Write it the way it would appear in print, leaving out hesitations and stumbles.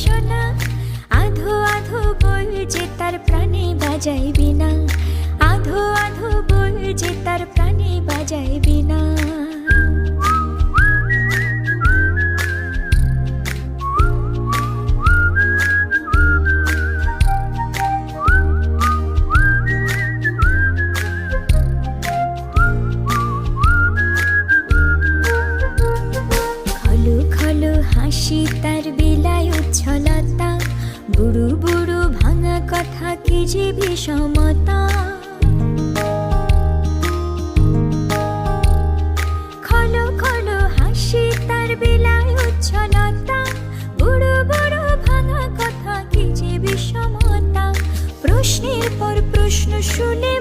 শোনা, আধো আধো বল যে তার প্রাণে বাজায় বিনা, আধো আধো বল যে তার প্রাণে বাজায় বিনা। হাসি তার বিলায় উচ্ছলতা, বুড়ো বুড়ো ভাঙা কথা কি যে বিষমতা। খলো খলো হাসি তার বিলায় উচ্ছলতা, বুড়ো বুড়ো ভাঙা কথা কি যে বিষমতা। প্রশ্নের পর প্রশ্ন শুনে